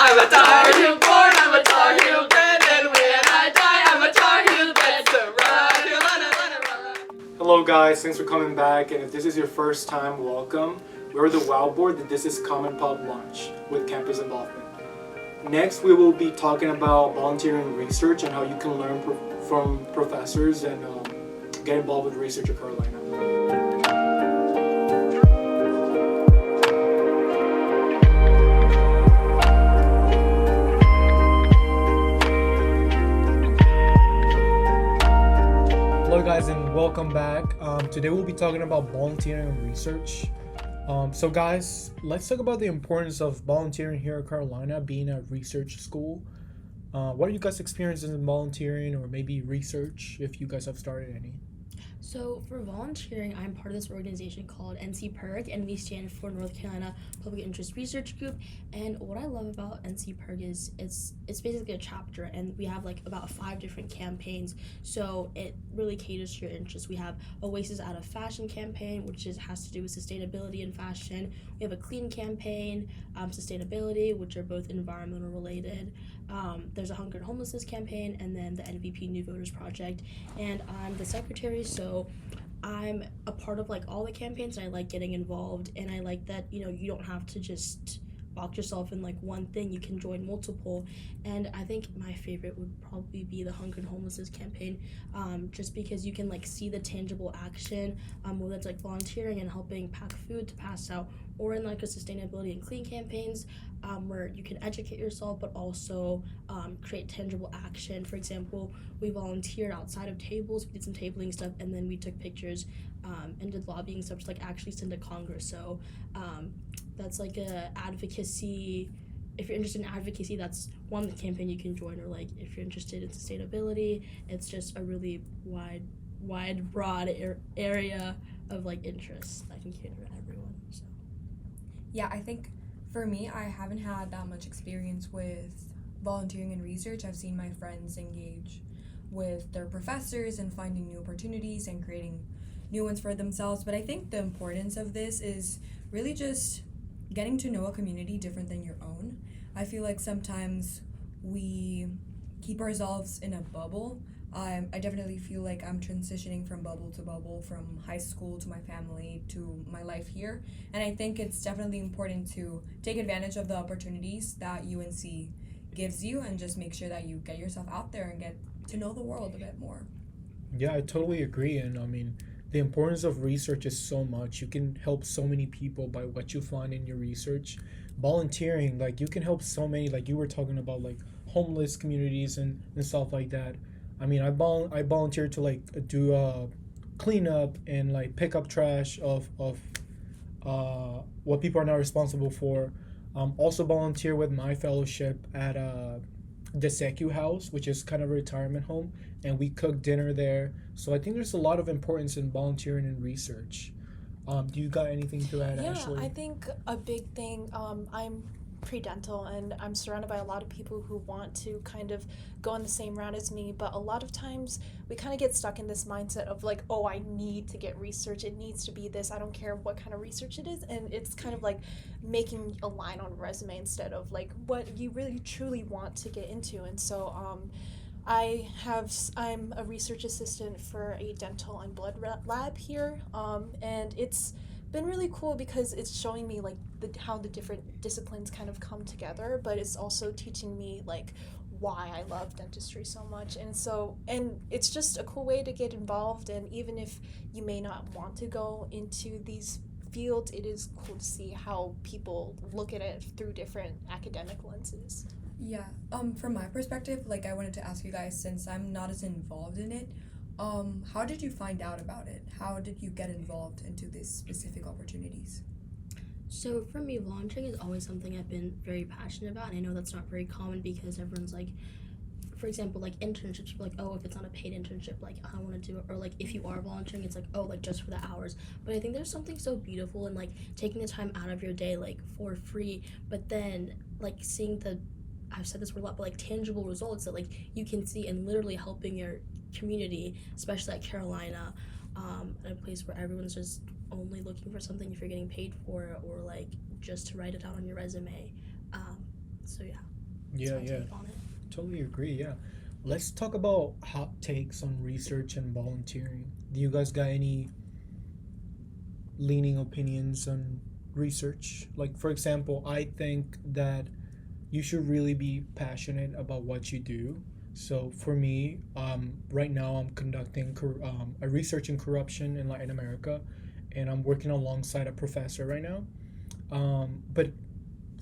I'm a Tar Heel born, I'm a Tar Heel bred, and when I die, I'm a Tar Heel bred. So run. Hello guys, thanks for coming back, and if this is your first time, welcome. We're the WOW Board, the This Is Common Pub Lunch with campus involvement. Next, we will be talking about volunteering research and how you can learn from professors and get involved with research at Carolina. Hello guys and welcome back. Today we'll be talking about volunteering and research. So guys, let's talk about the importance of volunteering here at Carolina, being a research school. What are you guys' experiences in volunteering or maybe research, if you guys have started any? So for volunteering, I'm part of this organization called NC PIRG, and we stand for North Carolina Public Interest Research Group. And what I love about NC PIRG is it's basically a chapter, and we have like about 5 different campaigns. So it really caters to your interests. We have Oasis Out of Fashion campaign, which has to do with sustainability and fashion. We have a clean campaign, sustainability, which are both environmental related. There's a hunger and homelessness campaign, and then the NVP New Voters Project. And I'm the secretary, so I'm a part of like all the campaigns, and I like getting involved, and I like that, you don't have to just box yourself in like one thing. You can join multiple, and I think my favorite would probably be the hunger and homelessness campaign, just because you can like see the tangible action, whether it's like volunteering and helping pack food to pass out, or in like a sustainability and clean campaigns, where you can educate yourself but also create tangible action. For example, we volunteered outside of tables, we did some tabling stuff, and then we took pictures and did lobbying stuff to like actually send to Congress. So that's like a advocacy. If you're interested in advocacy, that's one campaign you can join. Or like if you're interested in sustainability, it's just a really broad area of like interests that can cater to everyone. So yeah, I think for me, I haven't had that much experience with volunteering and research. I've seen my friends engage with their professors and finding new opportunities and creating new ones for themselves. But I think the importance of this is really just getting to know a community different than your own. I feel like sometimes we keep ourselves in a bubble. I definitely feel like I'm transitioning from bubble to bubble, from high school to my family to my life here. And I think it's definitely important to take advantage of the opportunities that UNC gives you and just make sure that you get yourself out there and get to know the world a bit more. Yeah, I totally agree. And I mean, the importance of research is so much. You can help so many people by what you find in your research. Volunteering, like you can help so many, like you were talking about like homeless communities and stuff like that. I mean, I volunteered to like do cleanup and like pick up trash of what people are not responsible for. Also volunteer with my fellowship at the Secu House, which is kind of a retirement home, and we cook dinner there. So I think there's a lot of importance in volunteering and research. Do you got anything to add, Ashley? Yeah, I think a big thing, I'm pre-dental, and I'm surrounded by a lot of people who want to kind of go on the same route as me, but a lot of times we kind of get stuck in this mindset of like, oh, I need to get research, it needs to be this, I don't care what kind of research it is, and it's kind of like making a line on a resume instead of like what you really truly want to get into. And so I'm a research assistant for a dental and blood lab here, and it's been really cool because it's showing me like how the different disciplines kind of come together, but it's also teaching me like why I love dentistry so much. And it's just a cool way to get involved, and even if you may not want to go into these fields, it is cool to see how people look at it through different academic lenses. Yeah, from my perspective, like I wanted to ask you guys, since I'm not as involved in it, how did you find out about it? How did you get involved into these specific opportunities? So for me, volunteering is always something I've been very passionate about, and I know that's not very common because everyone's like, for example, like internships, people are like, oh, if it's not a paid internship, like I don't want to do it, or like if you are volunteering, it's like, oh, like just for the hours. But I think there's something so beautiful in like taking the time out of your day like for free, but then like seeing I've said this word a lot, but like tangible results that like you can see and literally helping your community, especially at Carolina, at a place where everyone's just only looking for something if you're getting paid for it, or like just to write it out on your resume. So yeah. Yeah, that's my yeah. take on it. Totally agree. Yeah. Let's talk about hot takes on research and volunteering. Do you guys got any leaning opinions on research? Like, for example, I think that you should really be passionate about what you do. So for me, right now I'm conducting a research in corruption in Latin America, and I'm working alongside a professor right now. But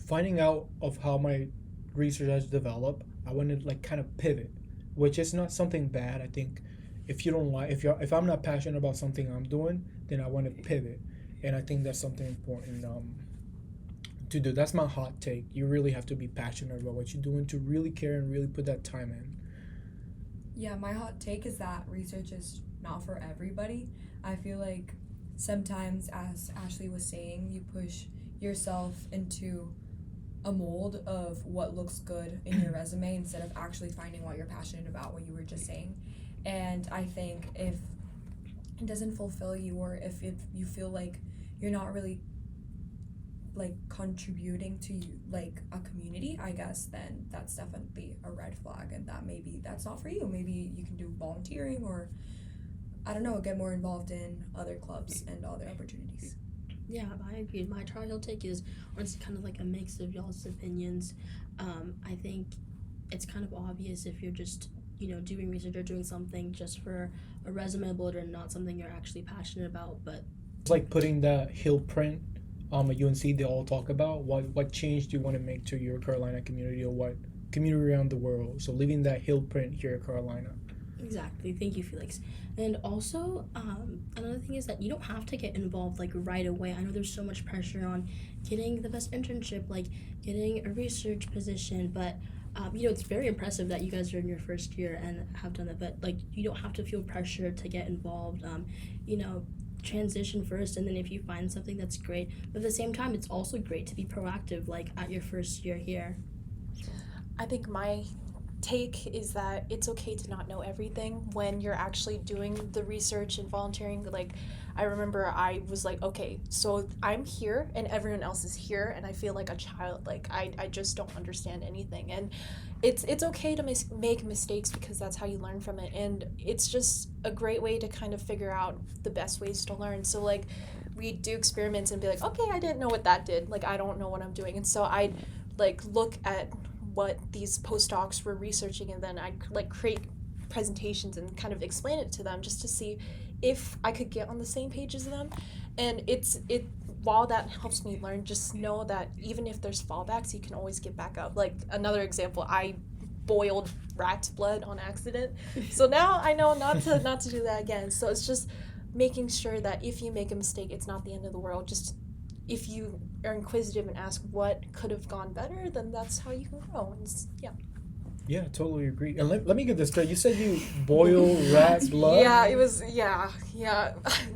finding out of how my research has developed, I want to like kind of pivot, which is not something bad. I think if you don't like, if I'm not passionate about something I'm doing, then I want to pivot, and I think that's something important to do. That's my hot take. You really have to be passionate about what you're doing to really care and really put that time in. Yeah, my hot take is that research is not for everybody. I feel like sometimes, as Ashley was saying, you push yourself into a mold of what looks good in your resume instead of actually finding what you're passionate about, what you were just saying. And I think if it doesn't fulfill you, or if you feel like you're not really like contributing to like a community, I guess then that's definitely a red flag, and that maybe that's not for you. Maybe you can do volunteering, or I don't know, get more involved in other clubs and other opportunities. Yeah, I agree. My trial take is, or it's kind of like a mix of y'all's opinions. I think it's kind of obvious if you're just, doing research or doing something just for a resume builder and not something you're actually passionate about. But It's like putting that heel print at UNC. They all talk about what change do you want to make to your Carolina community, or what community around the world. So leaving that heel print here at Carolina. exactly. Thank you, Felix. And also, another thing is that you don't have to get involved like right away. I know there's so much pressure on getting the best internship, like getting a research position, but it's very impressive that you guys are in your first year and have done that. But like, you don't have to feel pressure to get involved. Transition first, and then if you find something, that's great. But at the same time, it's also great to be proactive, like at your first year here. I think my take is that it's okay to not know everything when you're actually doing the research and volunteering. Like, I remember I was like, okay, so I'm here and everyone else is here, and I feel like a child. Like, I just don't understand anything. And it's okay to make mistakes, because that's how you learn from it. And it's just a great way to kind of figure out the best ways to learn. So, like, we do experiments and be like, okay, I didn't know what that did. Like, I don't know what I'm doing. And so I'd, like, look at what these postdocs were researching, and then I'd, like, create presentations and kind of explain it to them just to see if I could get on the same page as them. And while that helps me learn, just know that even if there's fallbacks, you can always get back up. Like, another example, I boiled rat's blood on accident, so now I know not to do that again. So it's just making sure that if you make a mistake, it's not the end of the world. Just if you are inquisitive and ask what could have gone better, then that's how you can grow. And Yeah, totally agree. And let me get this straight. You said you boil rat blood? Yeah, it was, yeah.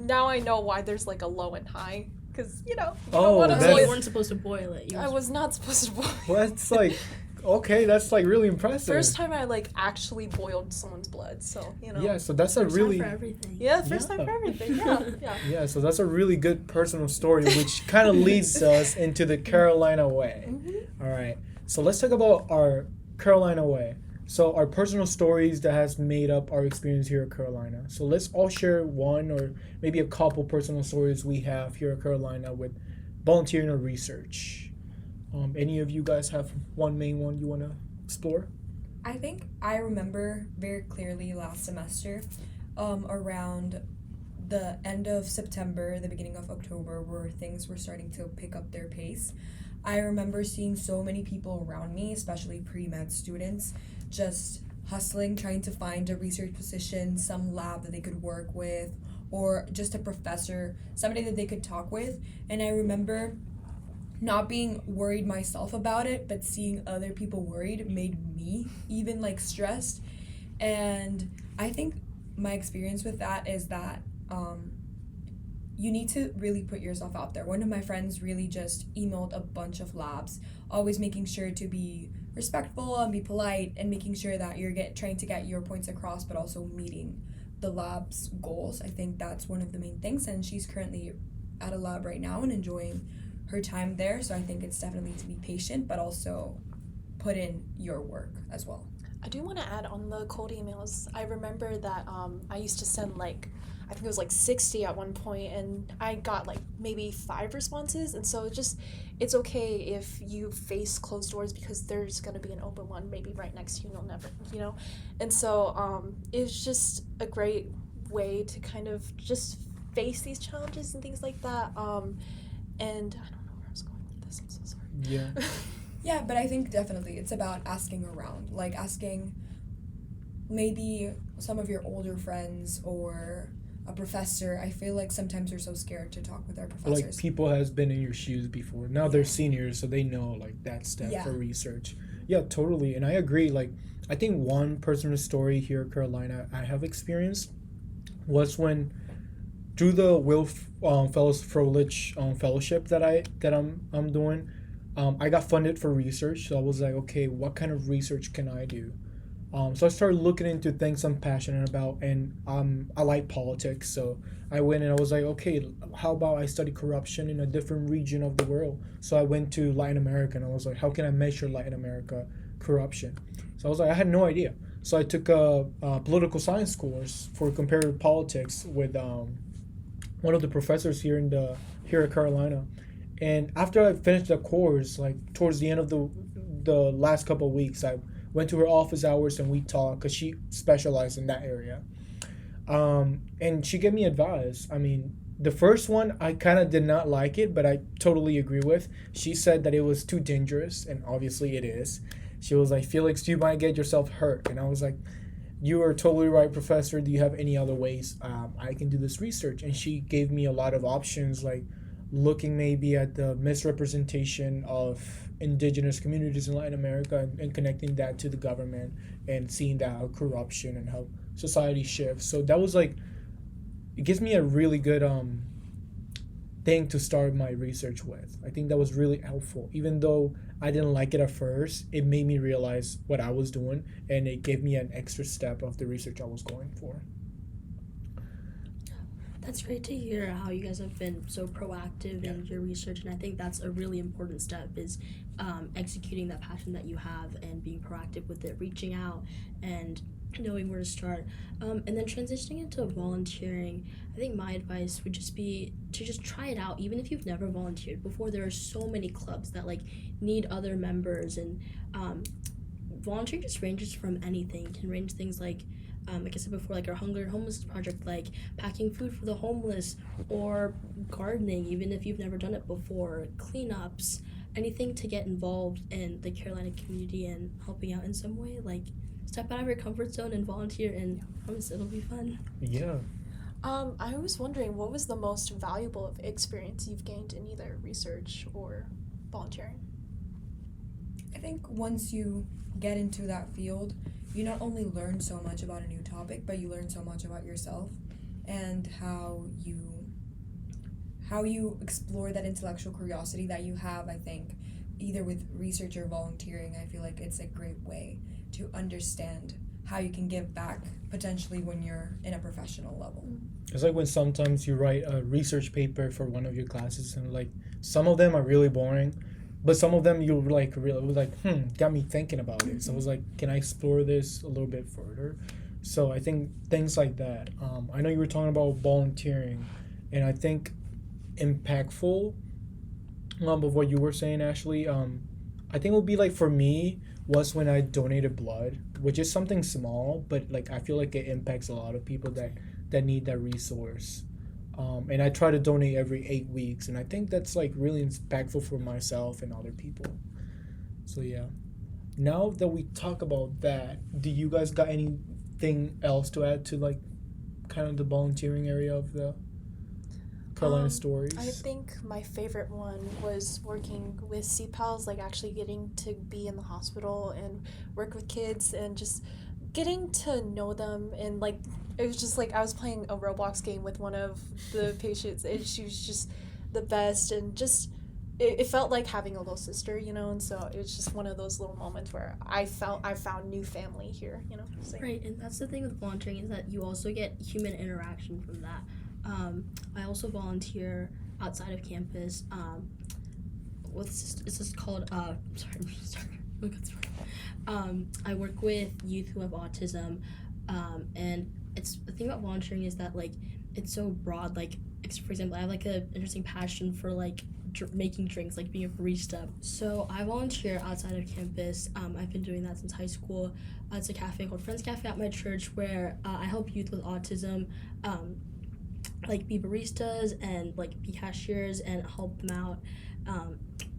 Now I know why there's like a low and high, because, you don't want to You weren't supposed to boil it. I was not supposed to boil it. Well, that's like, okay, that's like really impressive. First time I like actually boiled someone's blood, so, Yeah, so that's First a really... time for everything. Yeah, first time for everything, yeah. Yeah, so that's a really good personal story, which kind of leads us into the Carolina way. Mm-hmm. All right, so let's talk about our Carolina way. So our personal stories that has made up our experience here at Carolina. So let's all share one or maybe a couple personal stories we have here at Carolina with volunteering or research. Any of you guys have one main one you want to explore? I think I remember very clearly last semester, around the end of September, the beginning of October, where things were starting to pick up their pace. I remember seeing so many people around me, especially pre-med students, just hustling, trying to find a research position, some lab that they could work with, or just a professor, somebody that they could talk with. And I remember not being worried myself about it, but seeing other people worried made me even like stressed. And I think my experience with that is that you need to really put yourself out there. One of my friends really just emailed a bunch of labs, always making sure to be respectful and be polite, and making sure that you're trying to get your points across, but also meeting the lab's goals. I think that's one of the main things, and she's currently at a lab right now and enjoying her time there. So I think it's definitely to be patient, but also put in your work as well. I do want to add on the cold emails. I remember that I used to send like, I think it was like 60 at one point, and I got like maybe 5 responses. And so it's okay if you face closed doors, because there's going to be an open one maybe right next to you, and you'll never, you know. And so it's just a great way to kind of just face these challenges and things like that. And I don't know where I was going with this. I'm so sorry. Yeah. Yeah, but I think definitely it's about asking around, like asking maybe some of your older friends or a professor. I feel like sometimes we're so scared to talk with our professors. Like people has been in your shoes before. Now they're seniors, so they know like that step for research. Yeah, totally. And I agree. Like I think one personal story here in Carolina I have experienced was when through the Will Felix fellowship that I'm doing. I got funded for research, so I was like, okay, what kind of research can I do? So I started looking into things I'm passionate about, and I like politics, so I went and I was like, okay, how about I study corruption in a different region of the world? So I went to Latin America, and I was like, how can I measure Latin America corruption? So I was like, I had no idea. So I took a political science course for comparative politics with one of the professors here at Carolina. And after I finished the course, like towards the end of the last couple of weeks, I went to her office hours and we talked because she specialized in that area. And she gave me advice. I mean, the first one, I kind of did not like it, but I totally agree with. She said that it was too dangerous, and obviously it is. She was like, Felix, you might get yourself hurt. And I was like, you are totally right, professor. Do you have any other ways I can do this research? And she gave me a lot of options, like looking maybe at the misrepresentation of indigenous communities in Latin America and connecting that to the government and seeing that how corruption and how society shifts. So that was like, it gives me a really good thing to start my research with. I think that was really helpful. Even though I didn't like it at first, it made me realize what I was doing, and it gave me an extra step of the research I was going for. That's great to hear how you guys have been so proactive in your research, and I think that's a really important step is executing that passion that you have and being proactive with it, reaching out and knowing where to start. And then transitioning into volunteering, I think my advice would just be to just try it out. Even if you've never volunteered before, there are so many clubs that like need other members, and volunteering just ranges from anything. It can range things like I said before, like our Hunger and Homeless Project, like packing food for the homeless, or gardening, even if you've never done it before, cleanups, anything to get involved in the Carolina community and helping out in some way. Like, step out of your comfort zone and volunteer, and I promise it'll be fun. Yeah. I was wondering, what was the most valuable experience you've gained in either research or volunteering? I think once you get into that field, you not only learn so much about a new topic, but you learn so much about yourself and how you explore that intellectual curiosity that you have. I think either with research or volunteering, I feel like it's a great way to understand how you can give back potentially when you're in a professional level. It's like when sometimes you write a research paper for one of your classes, and like some of them are really boring, but some of them you like really like, got me thinking about it. So I was like, can I explore this a little bit further? So I think things like that. I know you were talking about volunteering, and I think impactful of what you were saying, Ashley. I think it would be like for me was when I donated blood, which is something small, but like I feel like it impacts a lot of people that need that resource. And I try to donate every 8 weeks, and I think that's like really impactful for myself and other people. So yeah. Now that we talk about that, do you guys got anything else to add to like kind of the volunteering area of the Carolina stories? I think my favorite one was working with CPALs, like actually getting to be in the hospital and work with kids and just getting to know them. And like it was just like I was playing a Roblox game with one of the patients, and she was just the best, and just it felt like having a little sister, you know. And so it was just one of those little moments where I felt I found new family here, you know. So, Right, and that's the thing with volunteering is that you also get human interaction from that. I also volunteer outside of campus. It's just called Look, it's I work with youth who have autism, and it's the thing about volunteering is that like it's so broad. Like for example, I have like a interesting passion for like making drinks, like being a barista. So I volunteer outside of campus. I've been doing that since high school. It's a cafe called Friends Cafe at my church where I help youth with autism, like be baristas and like be cashiers and help them out.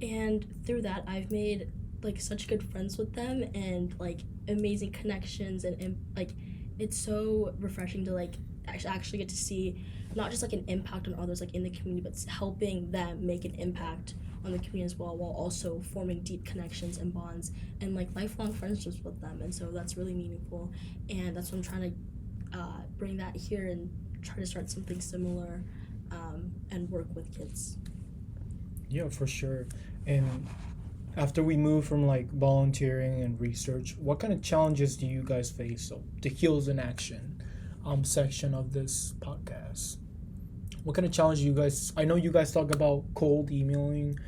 And through that, I've made like such good friends with them and like amazing connections and like it's so refreshing to like actually get to see not just like an impact on others like in the community, but helping them make an impact on the community as well, while also forming deep connections and bonds and like lifelong friendships with them. And so that's really meaningful, and that's what I'm trying to bring that here and try to start something similar and work with kids. Yeah, for sure. And after we move from like volunteering and research, what kind of challenges do you guys face? So the Heals in Action section of this podcast. What kind of challenges you guys? I know you guys talk about cold emailing,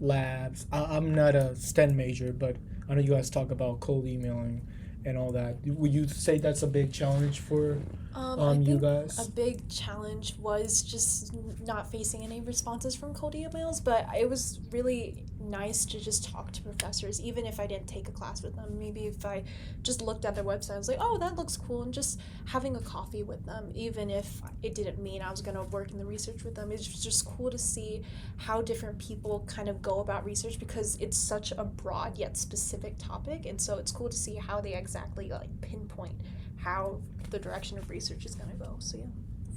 labs. I'm not a STEM major, but I know you guys talk about cold emailing and all that. Would you say that's a big challenge for I you think guys? a big challenge was just not facing any responses from cold emails, but it was really nice to just talk to professors, even if I didn't take a class with them. Maybe if I just looked at their website, I was like, oh, that looks cool, and just having a coffee with them, even if it didn't mean I was going to work in the research with them. It's just cool to see how different people kind of go about research, because it's such a broad yet specific topic, and so it's cool to see how they exactly like pinpoint how the direction of research is going to go. So yeah.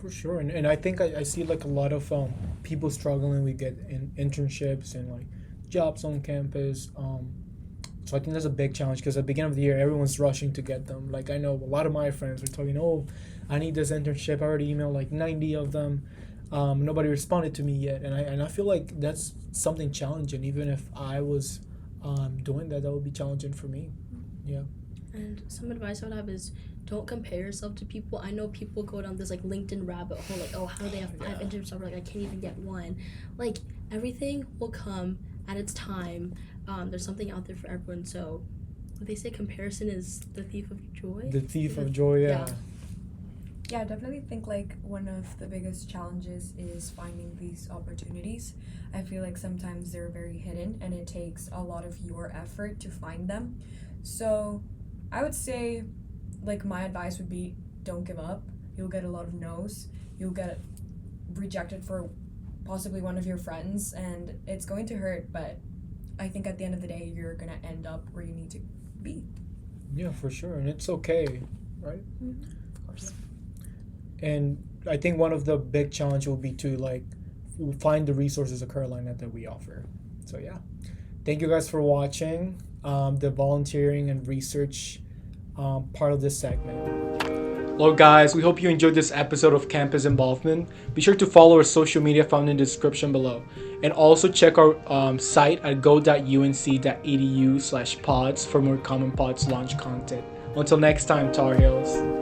For sure. And I think I see like a lot of people struggling with get internships and like jobs on campus. So I think that's a big challenge, because at the beginning of the year, everyone's rushing to get them. Like I know a lot of my friends were talking, oh, I need this internship. I already emailed like 90 of them. Nobody responded to me yet. And I feel like that's something challenging. Even if I was doing that would be challenging for me. Yeah. And some advice I would have is don't compare yourself to people. I know people go down this like LinkedIn rabbit hole, like, oh, how do they have 5 internships? Like I can't even get one. Like everything will come at its time. There's something out there for everyone. So what they say, comparison is the thief of joy. The thief of joy, yeah. Yeah, I definitely think like one of the biggest challenges is finding these opportunities. I feel like sometimes they're very hidden and it takes a lot of your effort to find them. So I would say like my advice would be don't give up. You'll get a lot of no's. You'll get rejected for possibly one of your friends, and it's going to hurt, but I think at the end of the day you're going to end up where you need to be. Yeah, for sure. And it's okay, right? Mm-hmm. Of course. And I think one of the big challenge will be to like find the resources of Carolina that we offer. So yeah, thank you guys for watching the volunteering and research part of this segment. Hello guys, we hope you enjoyed this episode of Campus Involvement. Be sure to follow our social media found in the description below, and also check our site at go.unc.edu/pods for more Common Pods launch content. Until next time, Tar Heels.